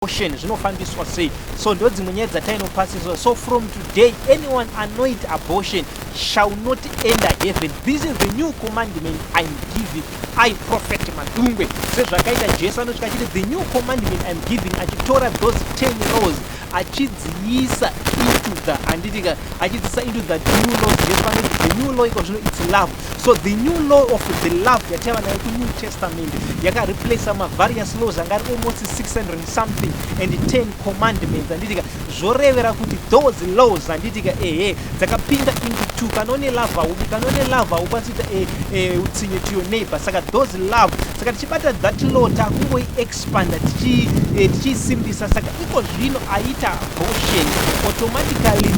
abortion zvinofambiswa sei. So ndodzimwe nyaya dzatainopasiswa. So from today anyone annoyed abortion shall not enter heaven. This is the new commandment I'm giving. I prophet Madungwe sezvakaita Jesu anoti achiti the new commandment I'm giving, achitora those 10 laws achidziisa into the anditika achidziisa into the new laws. Jesu anoti the new law iko it's love. So the new law of the love yatava nayo ku New Testament yaka replace some various laws angari almost 600 and something and 10 commandments anditika zvorevera kuti those laws anditika dzakapinda into two. Kanone love ukwanisa utsinye to your neighbor. Saka those love saka tichibata that law takungoi expanda tichisimbisa. Saka iko zvino aita abortion automatically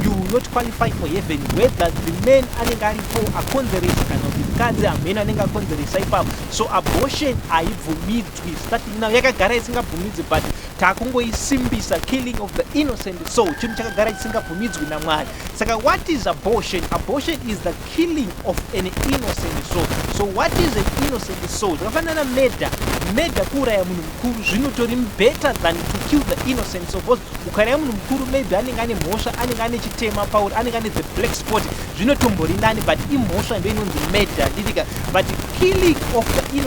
you will not qualify for heaven, whether the men anenge aripo akonzeresa kana kuti mukadzi amene anenge akonzeresa ipapo. So abortion haibvumidzwi starting now, yakagara isingabvumidzwi but takungoisimbisa killing of the innocent soul, chinhu chakagara chisingabvumidzwi naMwari. Saka what is abortion? Abortion is the killing of an innocent soul. So what is an innocent soul? Zvakafanana murder kuuraya munhu mukuru zvinotori better than to kill the innocent soul, because ukaraya munhu mukuru maybe anenge ane mhosva, anenge ane chitema pauri, anenge ane the black spot, zvinotombori nani but imhosva ndo inonzi murder nditika. But killing of the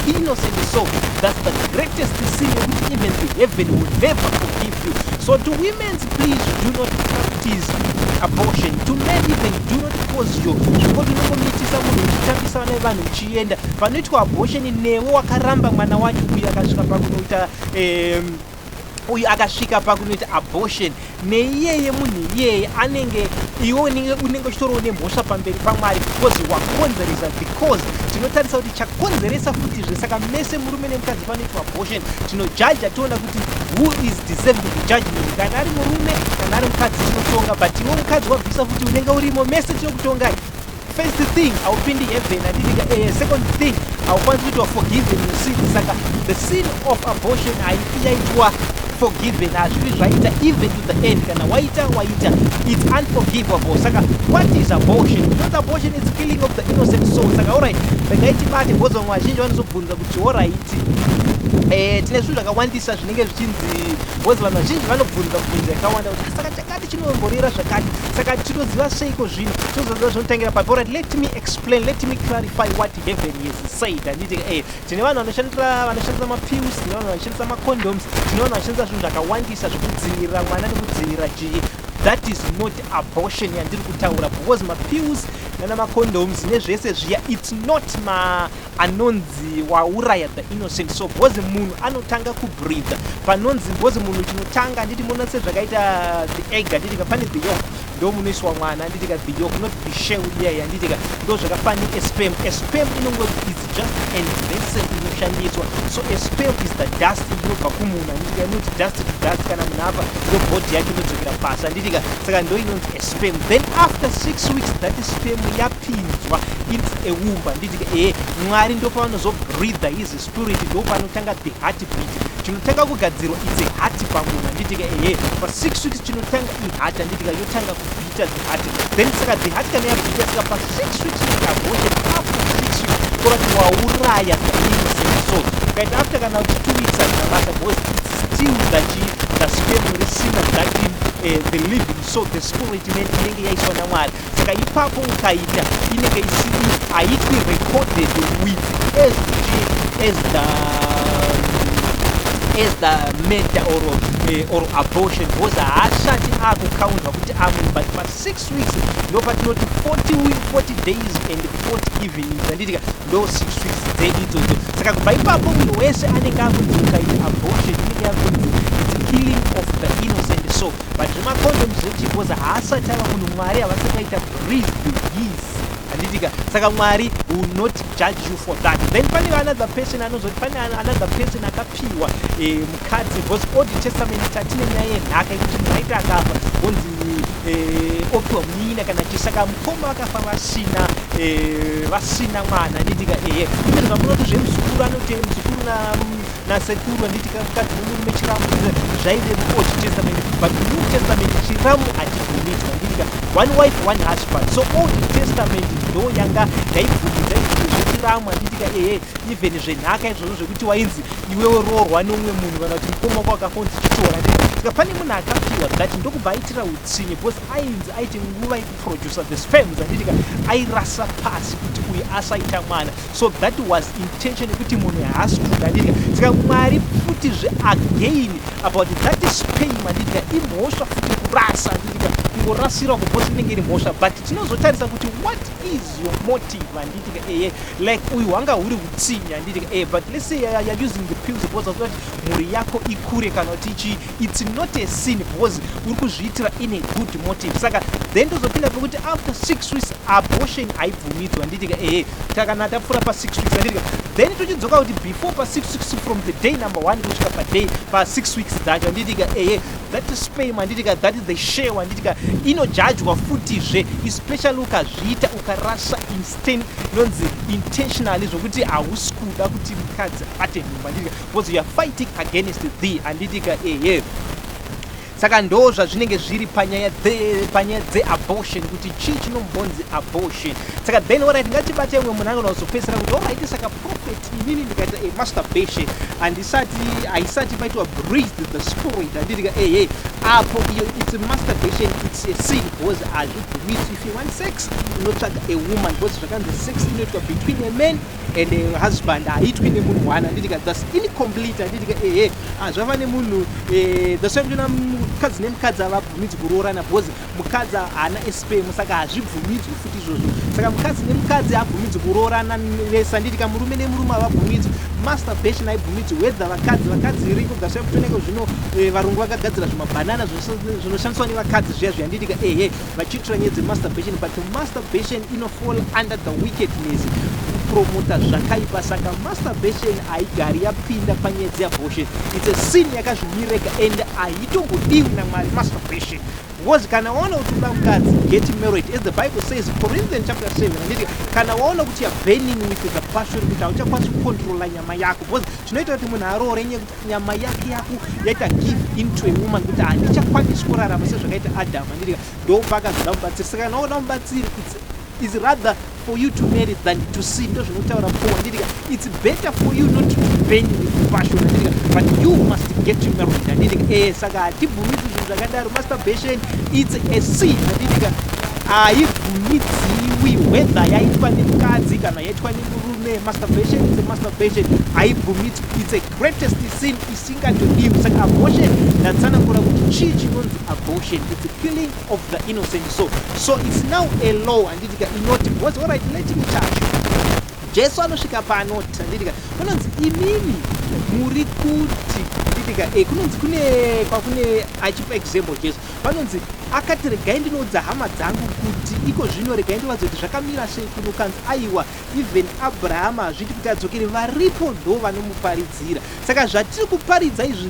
innocent soul, that's the greatest sin which even the heaven will never forgive you. So to women, please do not practice abortion. To men even do not cause you zvikuti unokomitisa munhu uchitambisa vana vevanhu uchienda panoitwa abortion newe wakaramba mwana wacho uyu akasvika pakunoita uyu akasvika pakunoita abortion neiyeye munhu iyeye anenge iwe unenge uchitorowo nemhosva pamberi paMwari because wakonzeresa. Because tinotarisa kuti chakonzeresa futi zvesaka mese murume nemukadzi panoitwa abortion tinojaja toona kuti who is deserving the judgment. Kana ari murume kana ari mukadzi tinotonga, but iwe mukadzi wabvisa futi unenge urimo mese tinokutongai. First thing, haupindi heaven. Second thing, haukwanisi kuitwa forgiven your sin. Saka the sin of abortion haiyaitwa forgiven hazviri zvaita even to the end. Kana waita it's unforgivable. Saka what is abortion? Because abortion is killing of the innocent soul. Saka alright, bengaitibate because vamwe vazhinji vanozobvunza kuti alright tine zvinhu zvakawandisa zvinenge zvichinzi because vanhu vazhinji vanobvunza yakawanda kuti saka chakati chinomborera zvakati. Saka tinoziva seiko zvino tozoziva zvinotangira papo. Alright, let me explain, let me clarify what heaven is said. Anditika tine vanhu vanoshandisa mapills, tine vanhu vanoshandisa macondoms, tine vanhu vanoshandisa zvinhu zvakawandisa zvekudzivirira mwana nekudzivirira chii. That is not abortion yandiri kutaura, because mapills nana macondoms nezvese zviya it's not anonzi wauraya the innocent soul, because munhu anotanga kubreathe panonzi, because munhu chinotanga nditi mona sezvakaita the egg anditika pane the yolk ndo munoiswa mwana anditika the yolk not the shell iyaya anditika ndo zvakafani sperm. Sperm inongo is just an vessel inoshandiswa. So sperm is the dust inobva kumunhu anditika inoti dust to dust, kana munhu apa ndo body yake inodzokera pasi anditika. Saka ndo inonzi sperm. Then after 6 weeks that sperm yapinzwa into a womb anditika Mwari ndo pavanozobreathe his spirit, ndo panotanga the heartbeat. Chinotanga kugadzirwa it's a heart pamunhu anditika for 6 weeks chinotanga heart anditika yotanga kubhita the heart. Then saka the heart kana yabhita saka pa 6 weeks abortion after 6 weeks kurati wauraya the innocent soul. Kaita after kana 2 weeks anabasa because it's still the sperm risina that the living soul, the spirit inenge yaiswa naMwari. Saka ipapo ukaita inenge haitwi recorded with as the murder or abortion, because haashati akukaunzwa kuti amunhu. But for 6 weeks ndo patinoti 40 days and 40 evenings anditika ndo 6 weeks dzeidzodzo. Saka kubva ipapo munhu wese anenge akunzi ukaita abortion inenge yakunzi it's killing of the innocent soul. But zvemacondoms zvechi because haasati ava munhu Mwari havasakaita breathe his anditika. Saka Mwari will not judge you for that. Then pane another person anozoti pane another person akapiwa mukadzi, because Old Testament tatine nyaya yenhaka yekuti munhu aita akafa onzi opiwa munin'ina kana chi. Saka mukoma vakafa vasina mwana anditika even vamunoti zvemuzukuru anoti muzukuru nasekuru anditika mukadzi nomurume chiramu zvaive muOld Testament, but New Testament chiramu hachibvumidzwa anditika one wife one husband. So Old Testament ndo yanga yaibvumidza zvechirama handitika even zvenhaka izvozvo zvekuti wainzi iwewe roorwa neumwe munhu kana kuti mukoma wako akafonzi chitora saka pane munhu akapiwa that ndokubva aitira utsinye because ainzi aiti nguva yekuproducer the sperms handitika airasa pasi kuti uyu asaita mwana so that was intention yekuti munhu haasi kuda handitika saka mwari futizve again about that sperm handitika imhosva futi kurasa handitika kungorasira kubhosi inenge iri mhosva but tinozotarisa kuti what is your motive handitika like uyu hwanga huri utsinye handitika but let's say you're using the pills because kuti mhuri yako ikure kana kuti it's not a sin because uri kuzviitira in a good motive saka then tozopinda pekuti after 6 weeks abortion haibvumidzwa handitika takana tapfuura pa 6 weeks handitika then tochidzoka kuti before pa 6 weeks from the day number 1 kusvika pa 6 weeks dzacho handitika that sperm handitika that is the share handitika inojajwa futizve especially ukazviita ukarasa inonzi intentionally zvokuti hausi kuda kuti mukadzi ate nhumba handitika because you are fighting against thee handitika saka ndo zvazvinenge zviri panyaya dzeabortion kuti chii chinombonzi abortion saka then alright ngatibate umwe munhu angona kuzopedzisira kuti alright saka prophet inini ndikaita masturbation haisati paitwa breathe the spirit handitika apo iyo it's masturbation it's a sin because hazvibvumidzwi if you want sex unotsvaga a woman because zvakanzi sex inoitwa between a man and a husband haitwi nemunhu one handitika thats incomplete handitika zvava nemunhu the same tuna mukadzi nemukadzi havabvumidzwi kuroorana because mukadzi haana sperm saka hazvibvumidzwi futi izvozvo saka mukadzi nemukadzi habvumidzwi kuroorana nesa handitika murume nemurume havabvumidzwi masturbation haibvumidzwi whether vakadzi iriko the same toneko zvino varungu vakagadzira zvimabhanana zvinoshandiswa nevakadzi zviya zviyanditika vachiitira nyaya dzemasturbation but masturbation inofall under the wickedness promota zvakaipa saka masturbation haigari yapinda panyaya dzeabortion it's a sin yakazvimirega and haitongodiwi namwari masturbation because kana waona kuti uda mukadzi get married as the bible says Corinthians chapter 7 handitika kana waona kuti you're burning with the passion kuti hauchakwanisi kucontrola nyama yako because chinoita kuti munhu aroore nyama yake yako yaita give into a woman kuti handichakwanisi kurarama sezvakaita Adam handitika ndopaka zvoda mubatsiri saka kana waona mubatsiri is rather for you to marry than to sin ndo zvinotaura Paul handitika it's better for you not to burn with passion handitika but you must get married handitika saka hatibvumidzi zvinhu zvakadaro masturbation it's a sin handitika haibvumidziwi whether yaitwa nemukadzi kana yaitwa nemurume masturbation is a masturbation haibvumidzwi it's a greatest sin isingatodiwi saka abortion ndatsanangura kuti chii chinonzi abortion it's a killing of the innocent soul so it's now a law handitika inoti because alright let me touch Jesu anosvika paanoti handitika kunonzi imimi muri kuti handitika kunonzi kwakune achipa example Jesu vanonzi akati regai ndinoudza hama dzangu kuti iko zvino regai ndivadzo kuti zvakamira sei kuno kanzi aiwa even Abrahama hazviti kuti adzokere varipo ndo vanomuparidzira saka zvatiri kuparidza izvi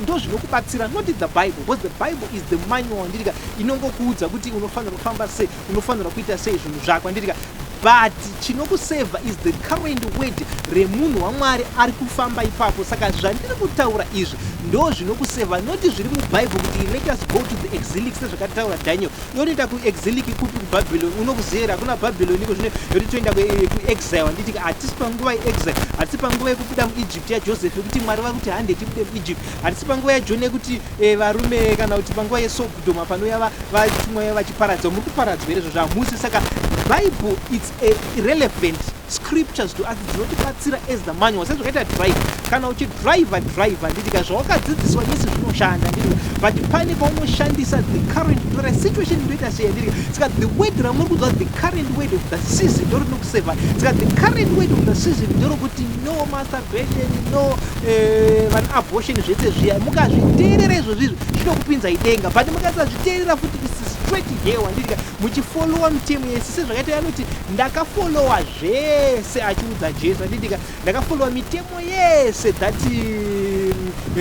ndo zvinokubatsira not the Bible because the Bible is the manual handitika inongokuudza kuti unofanira kufamba sei unofanira kuita sei zvinhu zvako handitika but chinokuseva is the current word remunhu waMwari ari kufamba ipapo saka zvandiri kutaura izvi ndo zvinokuseva noti zviri mubhaibheri kuti let us go to the exilic sezvakataura Daniel yonoita kuexilic kupi kuBhabhiloni unokuzera kuna Bhabhiloni iko zvino yoti toenda kuexile handiti hatisi panguva yeexile hatisi panguva yekubuda muEgypt yaJoseph yekuti Mwari vari kuti hande tibude muEgypt hatisi panguva yaJona yekuti varume kana kuti panguva yeSodoma panouya vatumwa vachiparadzwa muri kuparadzwa izvo zvamusi saka Bible it's irrelevant scriptures to us dzinotibatsira as the manual sezvakaita drive kana uchidriva handitika zvawakadzidziswa nesi zvinoshanda handitika but pane paunoshandisa the current situation ndoita sei handitika saka the word ramuri kudzwa the current word of the season ndo rinokuseva saka the current word of the season ndorokuti no masturbation no abortion zvese zviya mukazviteerera izvozvizvi zvinokupinza idenga but mukasazviteerera futi straight here handitika muchifollowa mitemo yese sezvakaita yanoti ndakafollowa zvese achiudza Jesu handitika ndakafollowa mitemo yese that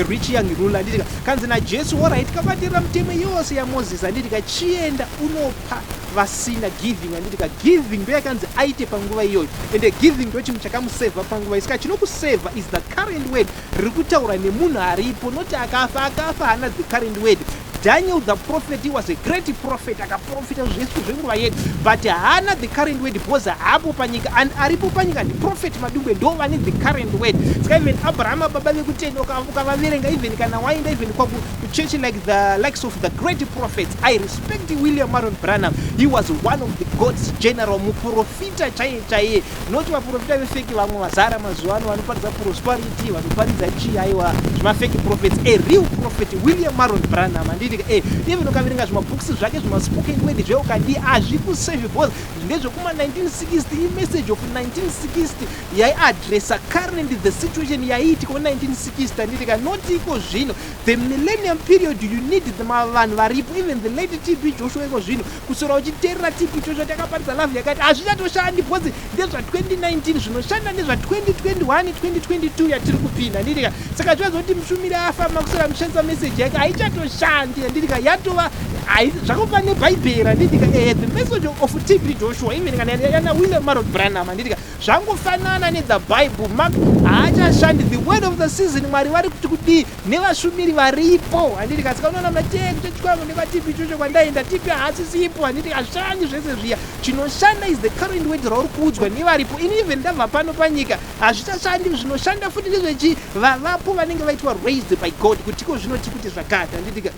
rich young ruler handitika kanzi naJesu alright kabatirira mitemo yose yaMozisi handitika chienda unopa vasina giving handitika giving ndo yakanzi aite panguva iyoyo ende giving ndo chinhu chakamuseva panguva isika chinokuseva is the current word riri kutaura nemunhu aripo noti akafa hana the current word Daniel the prophet, he was a great prophet, akaprofita zvesu zvenguva yedu, but haana the current word because haapo panyika, and aripo panyika ndi prophet Madungwe ndo vane the current word. Saka even Abraham baba vekutenda ukavaverenga even kana waenda even kuchurch like the likes of the great prophets. I respect William Marion Branham. He was one of the God's general muprofita chaiye, not vaprofita vefeki vamwe vazara mazuva ano vanoparidza prosperity, vanoparidza chii aiwa zvimafeki prophets. A real prophet William Marion Branham, anditi even ukaverenga zvimabooks zvake zvimaspoken word zveukandi hazvikusave because ndezvekuma 1960, imessage of 1960 yaiadressa currently the situation yaiitika 1960, anditika not iko zvino. The millennium period you need the vanhu varipo, even the late TB Joshua iko zvino kusora uchiteerera TB Joshua takaparidza live yakati hazvichatoshandi because ndezva 2019 zvinoshanda ndezva 2021 2022 yatiri kupinda, anditika saka zvazoti mushumiri afamba kusora mushandisa message yake haichatoshandi, anditika yatova zvakobva nebhaibheri, anditika the message of TB Joshua even kana yana William Marion Branham, anditika zvangofanana nedza Bible. Mark haachashandi, the word of the season mwari vari kuti kudii nevashumiri varipo, anditika saka unoona machechikwangu nekwaTB Joshua kwandaenda TB haasisipo, anditika hazvishandi zvese zviya, chinoshanda is the current word rauri kuudzwa nevaripo. Ini even ndabva pano panyika hazvichashandi, zvinoshanda futi ndezvechi vavapo vanenge vaitwa raised by God kutiko zvinoti kuti zvakati, anditika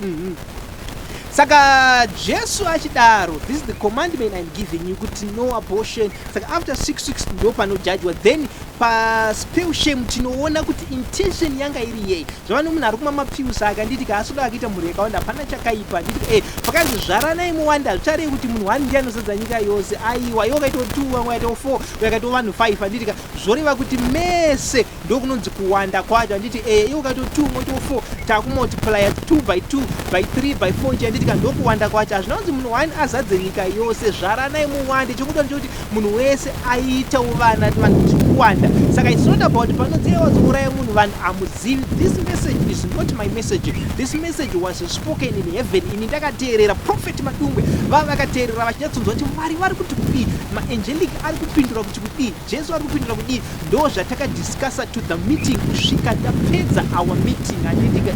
Saka Jesu achidaro, this is the commandment I'm giving you, kuti no abortion. Saka after 6 weeks ndo panojudgwa, then pa spell shame tinoona kuti intention yanga iri yei. Zvavano munhu ari kumwa mapirizi akanditika asoda akaita mhuri yakawanda hapana chakaipa, nditika pakanzi zvaranai muwanda zvicharei kuti munhu 1 ndiye anosadza nyika yose, aiwa iwo kaita 2 wamwe kaita 4 wakaita vanhu 5, anditika zvoreva kuti mese ndokunonzi kuwanda kwacho, anditi iwo kaita 2 moto 4 takumultiply 2 by 2 by 3 by 4 nje, anditika ndokuwanda kwacho. Hazvina kunzi munhu 1 azadze nyika yose, zvaranai muwande, chokuta ndechoti munhu wese aitawo vana vanhu chikuwanda. Saka it's not about panoti wazouraya munhu vanhu amuzivi. This message is not my message. This message was spoken in heaven. Ini ndakateerera prophet Madungwe vakateerera vachinyatsonzwa kuti Mwari vari kuti kudii, maangelic ari kupindura kuti kudii, Jesu ari kupindura kudii. Ndo zvatakadiscussa to the meeting kusvika tapedza our meeting, anditika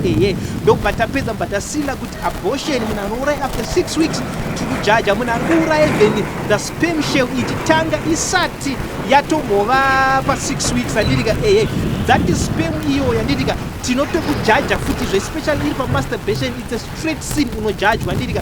ndobva tapedza mbatasila kuti abortion munhu anouraya after 6 weeks tikujaja, munhu ari kuuraya even the sperm cell ichitanga isati yatombova pa 6 weeks, anditika that is sperm iyo yanditika tinotokujaja futi, especially iri pa masturbation, it's a straight sin unojajwa, anditika